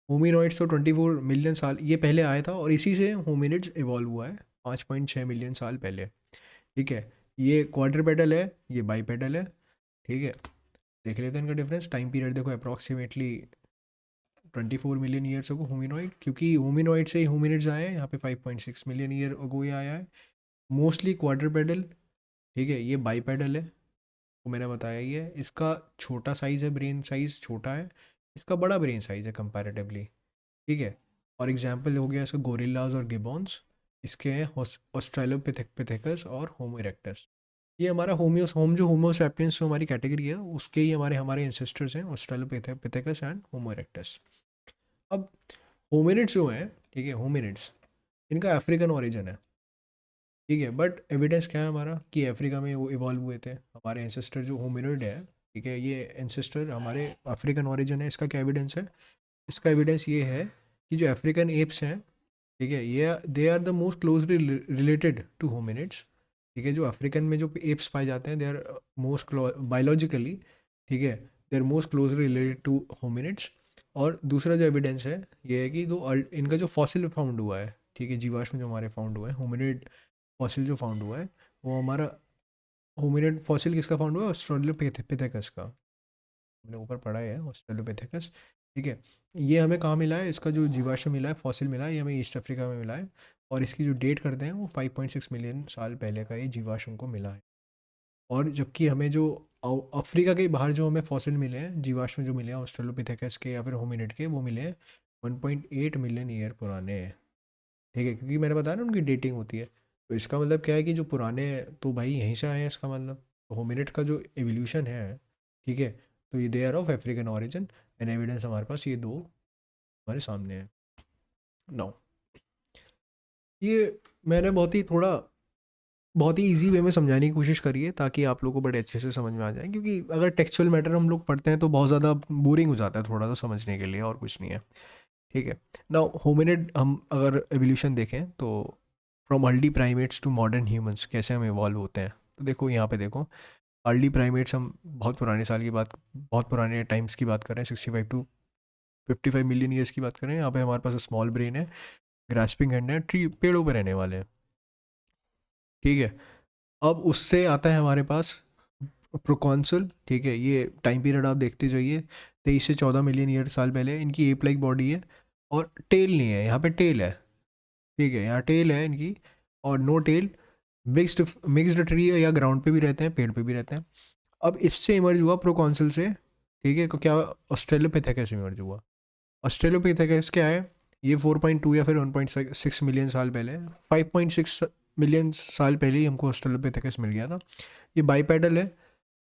होमिनॉइड्स तो 24 मिलियन साल ये पहले आया था, और इसी से होमिनिड्स इवॉल्व हुआ है 5.6 मिलियन साल पहले। ठीक है, ये क्वाड्रपेडल है, ये बाईपेडल है। ठीक है, देख लेते हैं इनका डिफरेंस। टाइम पीरियड देखो अप्रॉक्सीमेटली 24 मिलियन ईयर्स अगो होमिनॉइड, क्योंकि होमिनॉइड से ही होमिनिड्स आए हैं, यहाँ पे 5.6 मिलियन ईयर अगो ये आया है। मोस्टली क्वाड्रपेडल। ठीक है, ये बाईपेडल है, वो मैंने बताया ही है। इसका छोटा साइज़ है, ब्रेन साइज़ छोटा है। इसका बड़ा ब्रेन साइज़ है कंपैरेटिवली। ठीक है। और एग्जाम्पल हो गया इसका गोरिल्लाज और गिबॉन्स, इसके हैं ऑस्ट्रेलोपिथेकस और होमो इरेक्टस। ये हमारा होम जो होमो सैपियंस जो हमारी कैटेगरी है उसके ही हमारे हमारे एंसेस्टर्स हैं, ऑस्ट्रेलोपिथेकस एंड होमो इरेक्टस। अब होमिनिड्स जो हैं, ठीक है, होमिनिड्स इनका अफ्रीकन ओरिजिन है, ठीक है, बट एविडेंस क्या है हमारा कि अफ्रीका में वो इवॉल्व हुए थे हमारे एंसेस्टर जो होमिनिड है, ठीक है, ये एंसेस्टर हमारे अफ्रीकन ओरिजिन है। इसका क्या एविडेंस है? इसका एविडेंस ये है कि जो अफ्रीकन एप्स हैं, ठीक है, ये they are the most closely related to hominids. ठीक है, जो अफ्रीकन में जो एप्स पाए जाते हैं दे आर मोस्ट बायोलॉजिकली, ठीक है, they are most closely related to hominids. और दूसरा जो एविडेंस है ये है कि इनका जो फॉसिल फाउंड हुआ है, ठीक है, जीवाश्म जो हमारे फाउंड हुआ है, होमिनिड फॉसिल जो फाउंड हुआ है वो हमारा होमिनिड फॉसिल किसका फाउंड हुआ है? ऑस्ट्रेलोपिथेकस का। हमने ऊपर पढ़ा है ऑस्ट्रेलोपिथेकस, ठीक है। ये हमें कहाँ मिला है? इसका जो जीवाश्म मिला है, फॉसिल मिला है, ये हमें ईस्ट अफ्रीका में मिला है। और इसकी जो डेट करते हैं वो 5.6 मिलियन साल पहले का ये जीवाश्म को मिला है। और जबकि हमें जो अफ्रीका के बाहर जो हमें फॉसिल मिले हैं, जीवाश्म जो मिले हैं ऑस्ट्रेलोपिथेकस के या फिर होमिनिड के, वो मिले हैं 1.8 मिलियन ईयर पुराने हैं, ठीक है, क्योंकि मैंने बताया ना उनकी डेटिंग होती है। तो इसका मतलब क्या है कि जो पुराने हैं तो भाई यहीं से आए हैं, इसका मतलब तो होमिनिड का जो एवोल्यूशन है, ठीक है, तो ये they are of African origin. And evidence हमारे पास ये दो हमारे सामने है। नाउ ये मैंने बहुत ही इजी वे में समझाने की कोशिश करी है ताकि आप लोगों को बड़े अच्छे से समझ में आ जाए, क्योंकि अगर टेक्सचुअल मैटर हम लोग पढ़ते हैं तो बहुत ज़्यादा बोरिंग हो जाता है थोड़ा सा समझने के लिए, और कुछ नहीं है, ठीक है। नाउ होमिनिड हम अगर एवोल्यूशन देखें तो from early primates to modern humans कैसे हम इवॉल्व होते हैं, तो देखो यहाँ पे देखो, अर्ली प्राइमेट्स हम बहुत पुराने टाइम्स की बात कर रहे हैं, 65 to 55 मिलियन ईयर्स की बात करें। यहाँ पे हमारे पास स्मॉल ब्रेन है, ग्रास्पिंग हैंड है, ट्री पेड़ों पर रहने वाले हैं, ठीक है। अब उससे आता है हमारे पास प्रोकॉन्सल, ठीक है, ये टाइम पीरियड आप देखते जाइए, 23 से 14 मिलियन ईयर साल पहले। इनकी एप लाइक बॉडी है और टेल नहीं है, यहाँ पे टेल है, ठीक है, यहाँ टेल है इनकी और नो टेल। मिक्स्ड ट्री या ग्राउंड पे भी रहते हैं, पेड़ पे भी रहते हैं। अब इससे इमर्ज हुआ प्रोकॉन्सल से, ठीक है, क्या ऑस्ट्रेलोपिथेकस इमर्ज हुआ। ऑस्ट्रेलोपिथेकस क्या है? ये 4.2 या फिर 1.6 मिलियन साल पहले, 5.6 मिलियन साल पहले ही हमको ऑस्ट्रेलोपिथेकस मिल गया था। ये बाईपेडल है,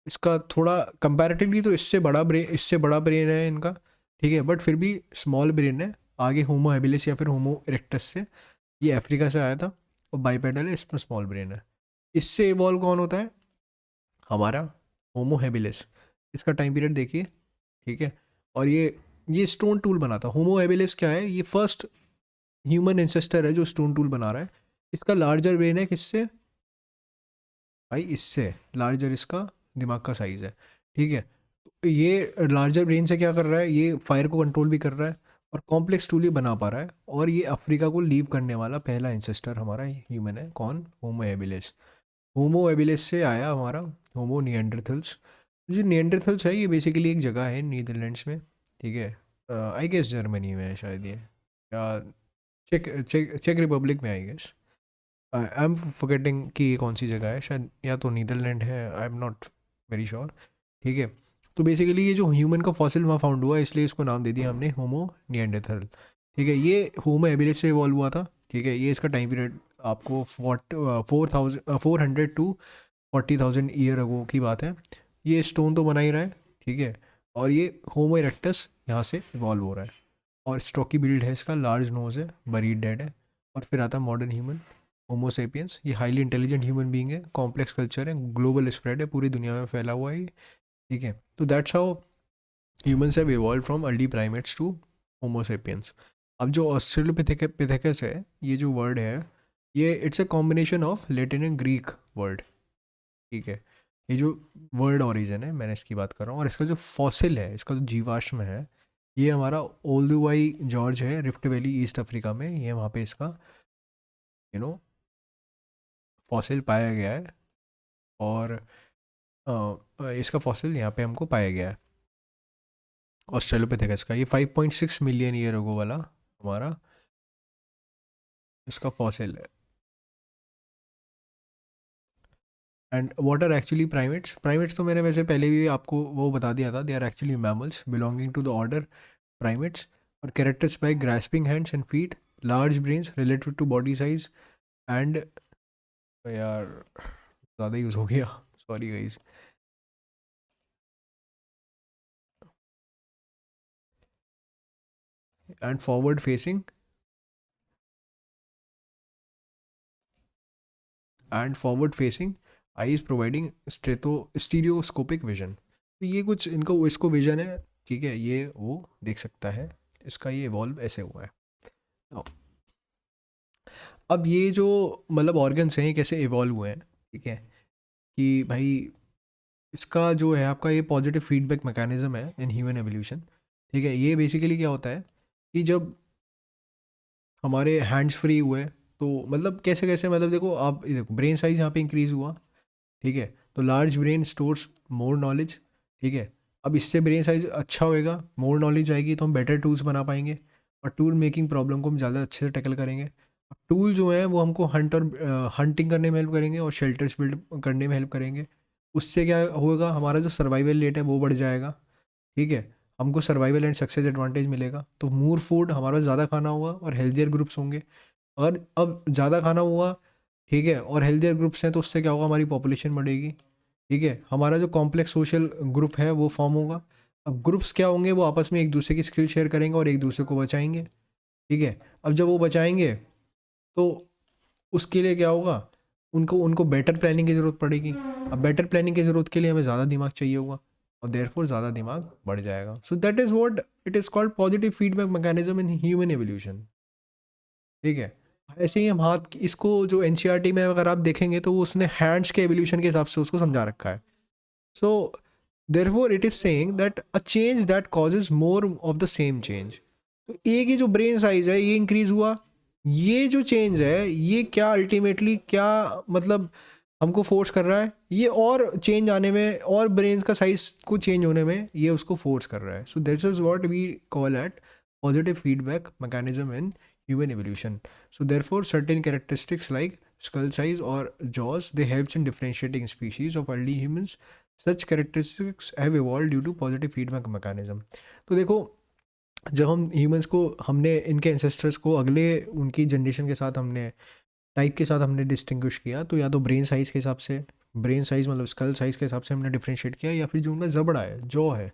इसका थोड़ा कंपैरेटिवली तो इससे बड़ा ब्रेन है इनका, ठीक है, बट फिर भी स्मॉल ब्रेन है। आगे होमो हैबिलिस या फिर होमो इरेक्टस से, ये अफ्रीका से आया था, और बाईपेडल है, इसमें स्मॉल ब्रेन है। इससे इवॉल्व कौन होता है? हमारा होमो हैबिलिस। इसका टाइम पीरियड देखिए, ठीक है। और ये स्टोन टूल बनाता। होमो हैबिलिस क्या है? ये फर्स्ट ह्यूमन एंसेस्टर है जो स्टोन टूल बना रहा है। इसका लार्जर ब्रेन है, किससे भाई? इससे लार्जर इसका दिमाग का साइज है, ठीक है। तो ये लार्जर ब्रेन से क्या कर रहा है? ये फायर को कंट्रोल भी कर रहा है और कॉम्प्लेक्स टूल ही बना पा रहा है। और ये अफ्रीका को लीव करने वाला पहला एंसेस्टर हमारा ह्यूमन है। कौन? होमो एबिलिस। होमो एबिलिस से आया हमारा होमो नियंडरथल्स। जो नियंडरथल्स है ये बेसिकली एक जगह है नीदरलैंड्स में, ठीक है, आई गेस जर्मनी में है शायद ये, या चेक रिपब्लिक में, I guess. I am forgetting कि ये कौन सी जगह है, शायद या तो नीदरलैंड है, I am not very sure, ठीक है। तो बेसिकली ये जो ह्यूमन का फॉसिल वहाँ फाउंड हुआ है, इसलिए इसको नाम दे दिया हमने होमो नियंडरथल, ठीक है। ये होमो एबिलिस से इवॉल्व हुआ था, ठीक है। ये इसका टाइम पीरियड आपको 400 ईयर अगो की बात है। ये स्टोन तो बना ही रहा है, ठीक है। और ये होमो इरेक्टस यहाँ से इवॉल्व हो रहा है, और स्टॉकी बिल्ड है इसका, लार्ज नोज है, बरीड डेड है। और फिर आता है मॉडर्न ह्यूमन, होमोसेपियंस। ये हाईली इंटेलिजेंट ह्यूमन बीइंग है, कॉम्प्लेक्स कल्चर है, ग्लोबल स्प्रेड है, पूरी दुनिया में फैला हुआ है ये, ठीक है। तो that's how humans have evolve from early primates to homo sapiens. अब जो ऑस्ट्रेलोपिथेकस है, ये जो वर्ड है, ये it's a combination of Latin and Greek word, ठीक है। ये जो वर्ड ओरिजिन है मैंने इसकी बात कर रहा हूँ, और इसका जो फॉसिल है, इसका जो जीवाश्म है, ये हमारा ओल्डुवाई जॉर्ज है, रिफ्ट वैली ईस्ट अफ्रीका में। ये वहाँ पे इसका यू नो फॉसिल पाया गया है। और इसका फॉसिल यहाँ पे हमको पाया गया है ऑस्ट्रेलोपिथेकस का। ये 5.6 मिलियन ईयर अगो वाला हमारा इसका फॉसिल है। And what are actually primates? Primates तो मैंने वैसे पहले भी आपको वो बता दिया था, they are actually mammals belonging to the order primates. और characters by grasping hands and feet, large brains related to body size and, यार ज़्यादा यूज़ हो गया, sorry guys, and forward facing eyes providing stereoscopic vision. तो ये कुछ इनको इसको विजन है, ठीक है, ये वो देख सकता है, इसका ये इवॉल्व ऐसे हुआ है। Now, अब ये जो मतलब ऑर्गन्स हैं ये कैसे इवॉल्व हुए हैं, ठीक है, कि भाई इसका जो है आपका ये पॉजिटिव फीडबैक मैकेनिज्म है इन ह्यूमन एवोल्यूशन, ठीक है। ये बेसिकली क्या होता है कि जब हमारे हैंड्स फ्री हुए तो मतलब कैसे कैसे, मतलब देखो आप ये देखो ब्रेन साइज यहाँ पे इंक्रीज हुआ, ठीक है, तो large brain stores more knowledge, ठीक है। अब इससे ब्रेन साइज अच्छा होएगा, मोर नॉलेज आएगी तो हम बेटर टूल्स बना पाएंगे, और टूल मेकिंग प्रॉब्लम को हम ज़्यादा अच्छे से टैकल करेंगे। टूल जो है वो हमको हंटिंग करने में हेल्प करेंगे और शेल्टर्स बिल्ड करने में हेल्प करेंगे। उससे क्या होगा, हमारा जो सर्वाइवल रेट है वो बढ़ जाएगा, ठीक है, हमको सर्वाइवल एंड सक्सेस एडवांटेज मिलेगा। तो मोर फूड, हमारा ज़्यादा खाना होगा और हेल्थियर ग्रुप्स होंगे। और अब ज़्यादा खाना हुआ, ठीक है, और हेल्थियर ग्रुप्स हैं तो उससे क्या होगा, हमारी पॉपुलेशन बढ़ेगी, ठीक है, हमारा जो कॉम्प्लेक्स सोशल ग्रुप है वो फॉर्म होगा। अब ग्रुप्स क्या होंगे, वो आपस में एक दूसरे की स्किल शेयर करेंगे और एक दूसरे को बचाएंगे, ठीक है। अब जब वो बचाएंगे तो उसके लिए क्या होगा, उनको उनको बेटर प्लानिंग की ज़रूरत पड़ेगी। अब बेटर प्लानिंग की ज़रूरत के लिए हमें ज़्यादा दिमाग चाहिए होगा, और देयरफॉर ज़्यादा दिमाग बढ़ जाएगा। सो that is what it is called positive feedback mechanism in human evolution, ठीक है। ऐसे ही हम हाथ इसको जो एनसीईआरटी में अगर आप देखेंगे तो वो उसने हैंड्स के एवोल्यूशन के हिसाब से उसको समझा रखा है। So therefore it is saying that a change that causes more of the same change. तो एक ही जो ब्रेन साइज है ये इंक्रीज हुआ, ये जो चेंज है ये क्या अल्टीमेटली क्या मतलब हमको फोर्स कर रहा है, ये और चेंज आने में और ब्रेन का साइज को चेंज होने में ये उसको फोर्स कर रहा है। So this is what we call at positive feedback mechanism in human evolution. So therefore certain characteristics like skull size or jaws they helps in differentiating species of early humans. Such characteristics have evolved due to positive feedback mechanism. तो देखो जब हम humans को हमने इनके ancestors को अगले उनकी जनरेशन के साथ हमने टाइप के साथ हमने डिस्टिंग्विश किया, तो या तो ब्रेन साइज़ के हिसाब से, ब्रेन साइज़ मतलब स्कल साइज़ के हिसाब से हमने डिफ्रेंशिएट किया, या फिर जो उनका जबड़ा है जॉ है,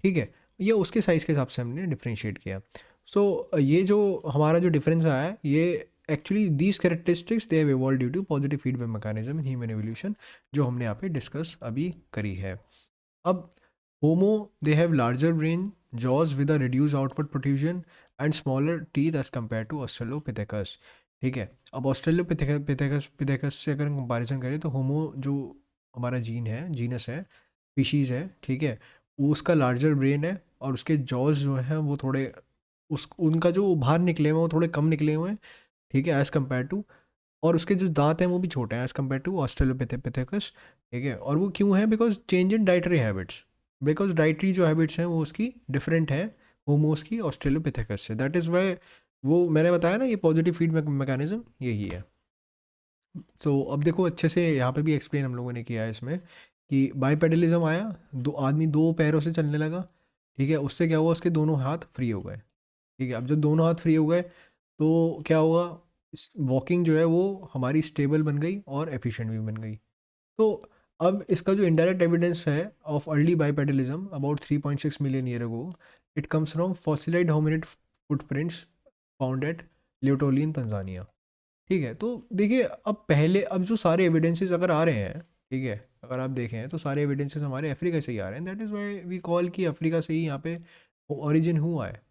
ठीक है, ये उसके साइज़ के हिसाब से हमने डिफ्रेंशिएट किया। सो ये जो हमारा जो डिफरेंस आया है ये actually these characteristics they have evolve due to positive feedback mechanism in human evolution, जो हमने यहाँ पे डिस्कस अभी करी है। अब Homo they have larger brain, jaws with a reduce output protrusion and smaller teeth as compare to Australopithecus, ठीक है। अब ऑस्ट्रेलोपिथेकस से अगर हम कंपेरिजन करें तो होमो जो हमारा जीन है, जीनस है, स्पीशीज़ है, ठीक है, वो उसका लार्जर ब्रेन है और उसके जॉज जो हैं वो थोड़े उस उनका जो बाहर निकले हुए हैं वो थोड़े कम निकले हुए हैं, ठीक है, एज़ कम्पेयर टू, और उसके जो दांत हैं वो भी छोटे हैं एज़ कम्पेयर टू ऑस्ट्रेलोपिथेकस, ठीक है। और वो क्यों है, because change in dietary habits, because dietary जो हैबिट्स हैं वो उसकी डिफरेंट है होमोस की ऑस्ट्रेलोपिथेकस से, दैट इज़ वाई वो मैंने बताया ना ये पॉजिटिव फीडबैक मैकेनिज्म यही है। तो अब देखो अच्छे से यहाँ पे भी एक्सप्लेन हम लोगों ने किया है इसमें कि बाईपेडलिज्म आया, दो आदमी दो पैरों से चलने लगा, ठीक है, उससे क्या हुआ, उसके दोनों हाथ फ्री हो गए, ठीक है। अब जब दोनों हाथ फ्री हो गए तो क्या हुआ, इस वॉकिंग जो है वो हमारी स्टेबल बन गई और एफिशिएंट भी बन गई। तो अब इसका जो इनडायरेक्ट एविडेंस है of early bipedalism about 3.6 million year ago, it comes from fossilised hominid footprints found at Laetoli in Tanzania, ठीक है। तो देखिए अब पहले अब जो सारे एविडेंसेस अगर आ रहे हैं, ठीक है, अगर आप देखें तो सारे एविडेंसेस हमारे अफ्रीका से ही आ रहे हैं, that is why we call कि अफ्रीका से ही यहाँ पे ओरिजिन हुआ है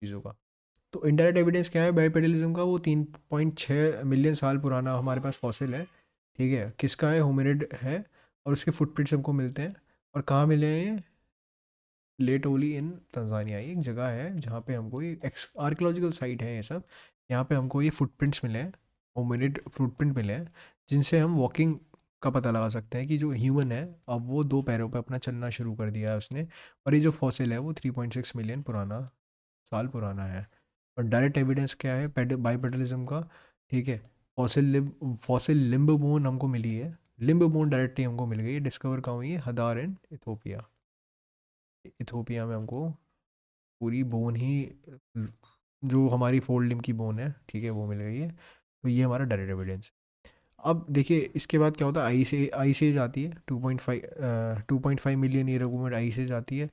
चीज़ों का। तो इनडायरेक्ट एविडेंस क्या है बाईपेडलिज्म का, वो 3.6 मिलियन साल पुराना हमारे पास फॉसिल है, ठीक है, किसका है, होमिनिड है, और उसके फुटप्रिंट्स हमको मिलते हैं। और कहाँ मिले हैं ये, लेट ओली इन तंजानिया, ये एक जगह है जहाँ पे हमको ये एक्स आर्कियोलॉजिकल साइट है ये सब, यहाँ पे हमको ये फुटप्रिंट्स मिले हैं, होमिनिड फुटप्रिंट मिले हैं, जिनसे हम वॉकिंग का पता लगा सकते हैं कि जो ह्यूमन है अब वो दो पैरों पे अपना चलना शुरू कर दिया है उसने। और ये जो फॉसिल है वो 3.6 मिलियन पुराना साल पुराना है। और डायरेक्ट एविडेंस क्या है बाईपेडलिज्म का, ठीक है, फॉसिल लिम्ब बोन हमको मिली है, लिम्ब बोन डायरेक्टली हमको मिल गई है, डिस्कवर कहाँ हुई है, हदार इन इथोपिया, इथोपिया में हमको पूरी बोन ही जो हमारी फोर लिम्ब की बोन है, ठीक है, वो मिल गई है। तो ये हमारा डायरेक्ट एविडेंस। अब देखिए इसके बाद क्या होता है, आइस एज आती है 2.5 मिलियन ईयर अगो में आइस एज आती है।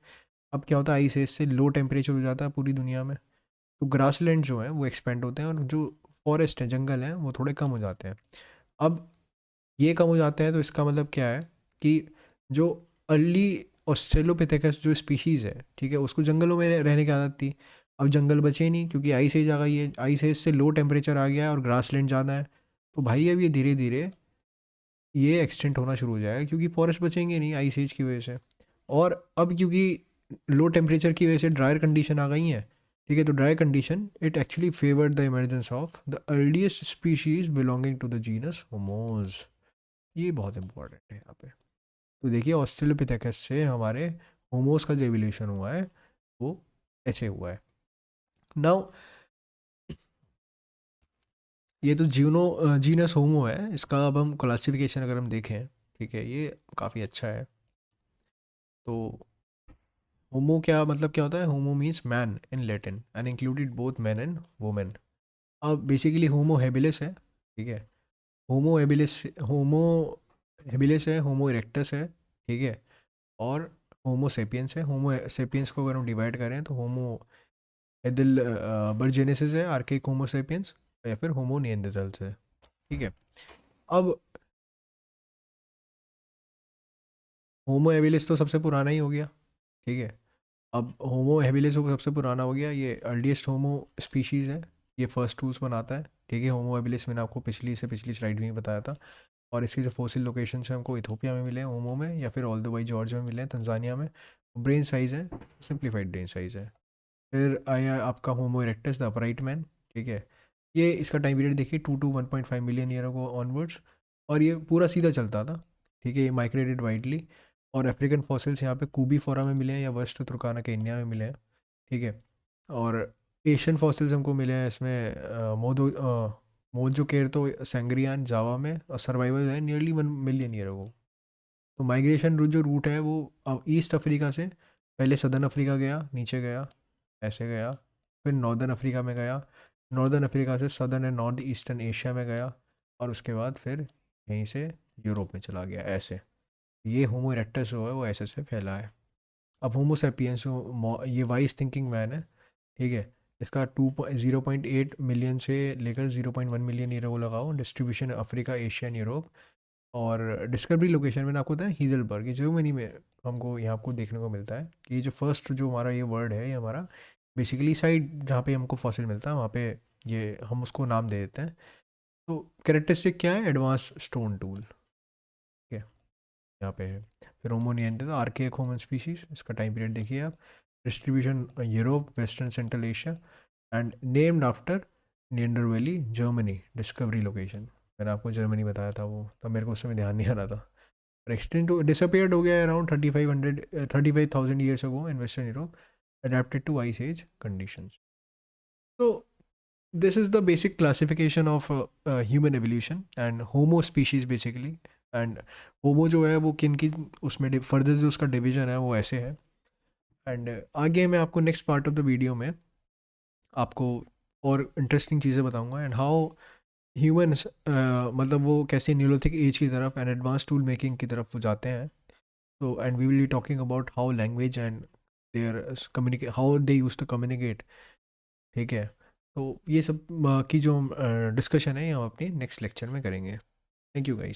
अब क्या होता है, आइस एज से लो टेम्परेचर हो जाता है पूरी दुनिया में, तो ग्रासलैंड जो है वो एक्सपेंड होते हैं और जो फॉरेस्ट है, जंगल हैं, वो थोड़े कम हो जाते हैं। अब ये कम हो जाते हैं तो इसका मतलब क्या है कि जो अर्ली ऑस्ट्रेलोपिथेकस जो स्पीशीज़ है, ठीक है, उसको जंगलों में रहने की आदत थी। अब जंगल बचे ही नहीं क्योंकि आइस एज आ गई है, आइस एज से लो टेम्परेचर आ गया है और ग्रासलैंड ज़्यादा है। तो भाई अब ये धीरे धीरे ये एक्सटेंट होना शुरू हो जाएगा क्योंकि फॉरेस्ट बचेंगे नहीं आइस एज की वजह से। और अब क्योंकि लो टेम्परेचर की वजह से ड्रायर कंडीशन आ गई हैं, ठीक है, तो dry condition it actually favoured the emergence of the earliest species belonging to the genus Homos. ये बहुत इंपॉर्टेंट है यहाँ पे। तो देखिए ऑस्ट्रेलोपिथेकस से हमारे होमोस का जो एवोल्यूशन हुआ है वो ऐसे हुआ है। नाउ ये तो जीनस होमो है, इसका अब हम क्लासिफिकेशन अगर हम देखें, ठीक है, ये काफ़ी अच्छा है। तो होमो क्या मतलब क्या होता है, होमो means man in Latin and included both man and women. अब बेसिकली होमो हेबिलिस है, ठीक है, होमो हेबिलिस है, होमो इरेक्टस है, ठीक है, और होमो सेपियंस है। होमो सेपियंस को अगर हम डिवाइड करें तो होमो एडिल बर्जेनेसिस है, आर्किक होमो सेपियंस, या फिर होमो निएंडरथाल्स है, ठीक है। अब होमो एबिलिस तो सबसे पुराना ही हो गया, ठीक है। अब होमो हेबिलिस सबसे पुराना हो गया, ये अर्लीस्ट होमो स्पीशीज़ है, ये फर्स्ट टूल्स बनाता है, ठीक है। होमो हेबिलिस मैंने आपको पिछली स्लाइड में ही बताया था। और इसकी जो फोसिल लोकेशन है हमको इथोपिया में मिले हैं होमो में, या फिर ऑल द वाई जॉर्ज में मिले हैं तंजानिया में। ब्रेन साइज़ है, सिंप्लीफाइड ब्रेन साइज़ है। फिर आया आपका होमो इरेक्टस द अपराइट मैन, ठीक है। ये इसका टाइम पीरियड देखिए 2 to 1.5 मिलियन ईयर को ऑनवर्ड्स, और ये पूरा सीधा चलता था, ठीक है, ये माइग्रेटेड वाइडली। और अफ्रीकन फॉसिल्स यहाँ पे कूबी फोरा में मिले हैं या वेस्ट तुर्काना के इंडिया में मिले हैं, ठीक है। और एशियन फॉसिल्स हमको मिले हैं इसमें मोजो केरतो सेंग्रियान जावा में, और सर्वाइवल है नियरली 1 मिलियन ईयर को। तो माइग्रेशन जो रूट है वो ईस्ट अफ्रीका से पहले सदर्न अफ्रीका गया, नीचे गया, ऐसे गया, फिर नॉर्दर्न अफ्रीका में गया, नॉर्दर्न अफ्रीका से southern and north eastern Asia में गया, और उसके बाद फिर यहीं से यूरोप में चला गया, ऐसे। ये होमो इरेक्टस जो है वो ऐसे से फैला है। अब होमो सेपियंस जो ये वाइज थिंकिंग मैन है, ठीक है, इसका 0.8 मिलियन से लेकर 0.1 मिलियन ईयर को लगाओ, distribution Africa Asia and Europe. और डिस्कवरी लोकेशन मैंने आपको बताया हीजलबर्ग, ये जर्मनी में हमको यहाँ आपको देखने को मिलता है कि ये जो फर्स्ट जो हमारा ये वर्ड है, ये हमारा बेसिकली साइड जहाँ पे हमको फॉसिल मिलता है वहाँ पे ये हम उसको नाम दे देते हैं। तो कैरेक्टरिस्टिक क्या है, एडवांस स्टोन टूल, ठीक है, यहाँ पे है। फिर होमोनियन आर्केक ह्यूमन स्पीशीज, इसका टाइम पीरियड देखिए आप, distribution Europe western central Asia, and named after Neander valley Germany, discovery location. मैंने आपको जर्मनी बताया था वो, तब मेरे को उस समय ध्यान नहीं आ रहा था। और एक्सटेंट डिसअपियर्ड हो गया around 35,000 years ago in western Europe, adapted to ice age conditions. So this is the basic classification of human evolution and homo species basically. And Homo जो है वो किन किन उसमें फर्दर जो उसका डिवीजन है वो ऐसे है। एंड आगे मैं आपको next part of the video में आपको और इंटरेस्टिंग चीज़ें बताऊंगा, एंड हाउ ह्यूमंस मतलब वो कैसे न्यूरोलिथिक एज की तरफ एंड एडवांस टूल मेकिंग की तरफ वो जाते हैं। तो and we will be talking about how language and their communicate how they use to communicate, ठीक है। तो ये सब की जो डिस्कशन है ये हम अपनी नेक्स्ट लेक्चर में करेंगे। Thank you guys.